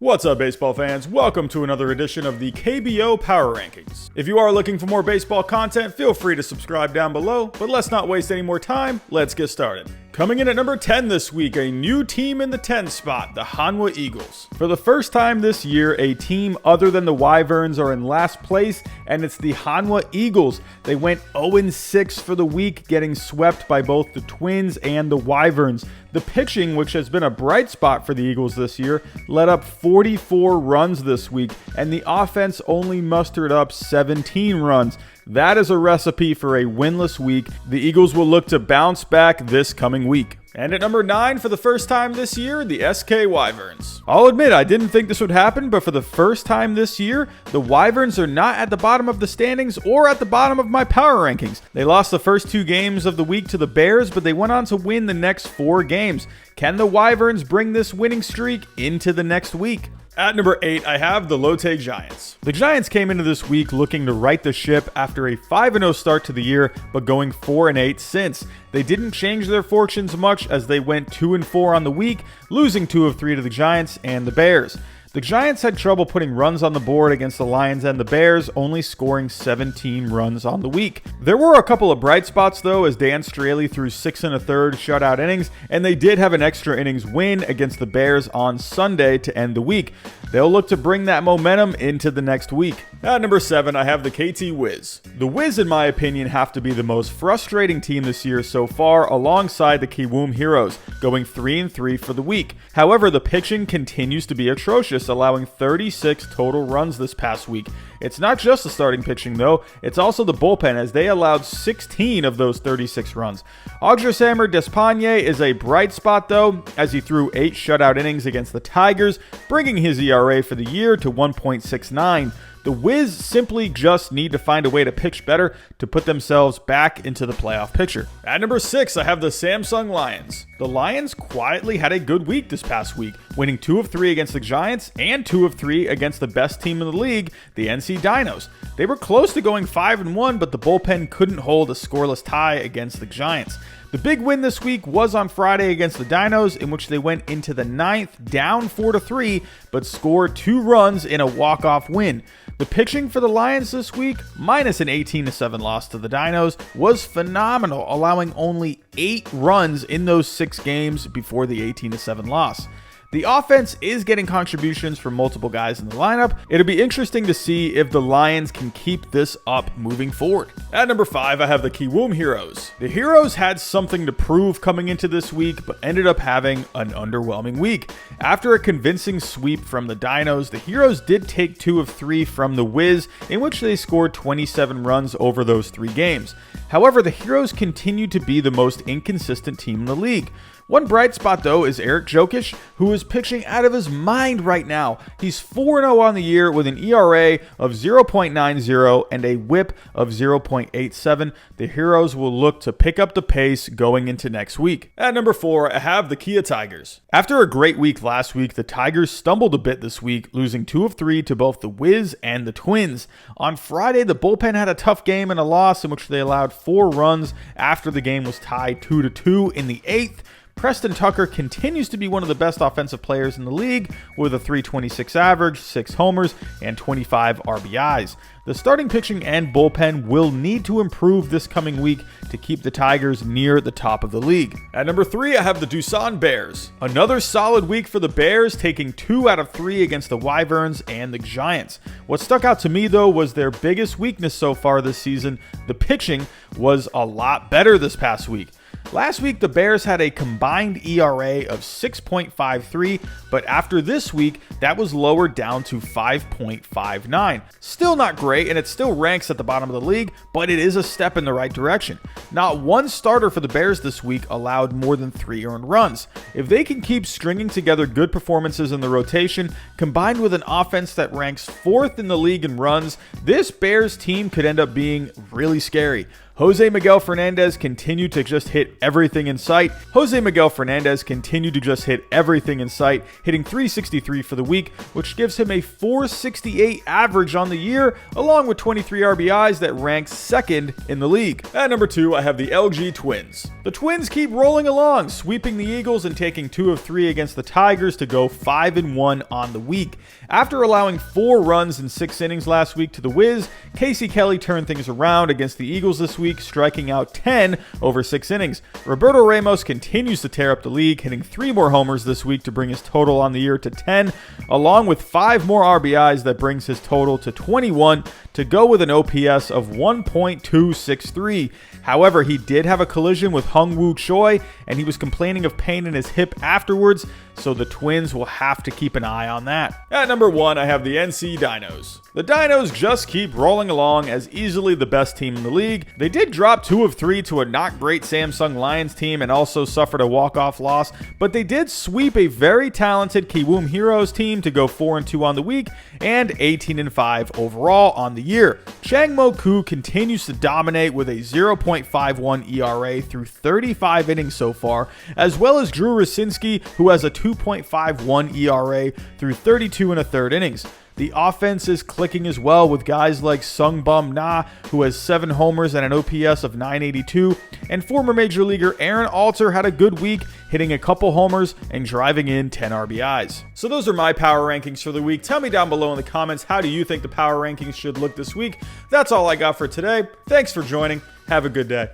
What's up, baseball fans? Welcome to another edition of the KBO Power Rankings. If you are looking for more baseball content, feel free to subscribe down below, but let's not waste any more time. Let's get started. Coming in at number 10 this week, a new team in the 10 spot, the Hanwha Eagles. For the first time this year, a team other than the Wyverns are in last place, and it's the Hanwha Eagles. They went 0-6 for the week, getting swept by both the Twins and the Wyverns. The pitching, which has been a bright spot for the Eagles this year, let up 44 runs this week, and the offense only mustered up 17 runs. That is a recipe for a winless week. The Eagles will look to bounce back this coming week. And at number 9, for the first time this year, the SK Wyverns. I'll admit, I didn't think this would happen, but for the first time this year, the Wyverns are not at the bottom of the standings or at the bottom of my power rankings. They lost the first 2 games of the week to the Bears, but they went on to win the next 4 games. Can the Wyverns bring this winning streak into the next week? At number 8, I have the Lotte Giants. The Giants came into this week looking to right the ship after a 5-0 start to the year, but going 4-8 since. They didn't change their fortunes much as they went 2-4 on the week, losing 2 of 3 to the Giants and the Bears. The Giants had trouble putting runs on the board against the Lions and the Bears, only scoring 17 runs on the week. There were a couple of bright spots though, as Dan Straley threw 6 1/3 shutout innings, and they did have an extra innings win against the Bears on Sunday to end the week. They'll look to bring that momentum into the next week. At number 7, I have the KT Wiz. The Wiz, in my opinion, have to be the most frustrating team this year so far, alongside the KBO Heroes, going 3-3 for the week. However, the pitching continues to be atrocious, allowing 36 total runs this past week. It's not just the starting pitching though, it's also the bullpen, as they allowed 16 of those 36 runs. Ogdrasammer Despaigne is a bright spot though, as he threw 8 shutout innings against the Tigers, bringing his ERA for the year to 1.69. The Wiz simply just need to find a way to pitch better to put themselves back into the playoff picture. At number 6, I have the Samsung Lions. The Lions quietly had a good week this past week, winning 2 of 3 against the Giants and 2 of 3 against the best team in the league, the NC Dinos. They were close to going 5-1, but the bullpen couldn't hold a scoreless tie against the Giants. The big win this week was on Friday against the Dinos, in which they went into the 9th down 4-3, but scored 2 runs in a walk-off win. The pitching for the Lions this week, minus an 18-7 loss to the Dinos, was phenomenal, allowing only 8 runs in those 6 games before the 18-7 loss. The offense is getting contributions from multiple guys in the lineup. It'll be interesting to see if the Lions can keep this up moving forward. At number 5, I have the KBO Heroes. The Heroes had something to prove coming into this week, but ended up having an underwhelming week. After a convincing sweep from the Dinos, the Heroes did take 2 of 3 from the Wiz, in which they scored 27 runs over those 3 games. However, the Heroes continue to be the most inconsistent team in the league. One bright spot though is Eric Jokic, who is pitching out of his mind right now. He's 4-0 on the year with an ERA of 0.90 and a WHIP of 0.87. The Heroes will look to pick up the pace going into next week. At number 4, I have the Kia Tigers. After a great week last week, the Tigers stumbled a bit this week, losing 2 of 3 to both the Wiz and the Twins. On Friday, the bullpen had a tough game and a loss in which they allowed 4 runs after the game was tied 2-2 in the 8th. Preston Tucker continues to be one of the best offensive players in the league with a .326 average, 6 homers, and 25 RBIs. The starting pitching and bullpen will need to improve this coming week to keep the Tigers near the top of the league. At number 3, I have the Doosan Bears. Another solid week for the Bears, taking 2 out of 3 against the Wyverns and the Giants. What stuck out to me though was their biggest weakness so far this season. The pitching was a lot better this past week. Last week, the Bears had a combined ERA of 6.53, but after this week, that was lowered down to 5.59. Still not great, and it still ranks at the bottom of the league, but it is a step in the right direction. Not one starter for the Bears this week allowed more than 3 earned runs. If they can keep stringing together good performances in the rotation, combined with an offense that ranks 4th in the league in runs, this Bears team could end up being really scary. Jose Miguel Fernandez continued to just hit everything in sight. Hitting 363 for the week, which gives him a 468 average on the year, along with 23 RBIs that ranks second in the league. At number 2, I have the LG Twins. The Twins keep rolling along, sweeping the Eagles and taking 2 of 3 against the Tigers to go 5-1 on the week. After allowing 4 runs in 6 innings last week to the Wiz, Casey Kelly turned things around against the Eagles this week, striking out 10 over 6 innings. Roberto Ramos continues to tear up the league, hitting 3 more homers this week to bring his total on the year to 10, along with 5 more RBIs that brings his total to 21 to go with an OPS of 1.263. However, he did have a collision with Hung-Woo Choi, and he was complaining of pain in his hip afterwards, so the Twins will have to keep an eye on that. At number 1, I have the NC Dinos. The Dinos just keep rolling along as easily the best team in the league. They did drop 2 of 3 to a not great Samsung Lions team and also suffered a walk-off loss, but they did sweep a very talented Kiwoom Heroes team to go 4-2 on the week and 18-5 overall on the year. Chang Mo-Koo continues to dominate with a 0.51 ERA through 35 innings so far, as well as Drew Rosinski, who has a 2.51 ERA through 32 1/3 innings. The offense is clicking as well with guys like Sung Bum Na, who has 7 homers and an OPS of 982, and former Major Leaguer Aaron Alter had a good week, hitting a couple homers and driving in 10 RBIs. So those are my power rankings for the week. Tell me down below in the comments, how do you think the power rankings should look this week? That's all I got for today. Thanks for joining. Have a good day.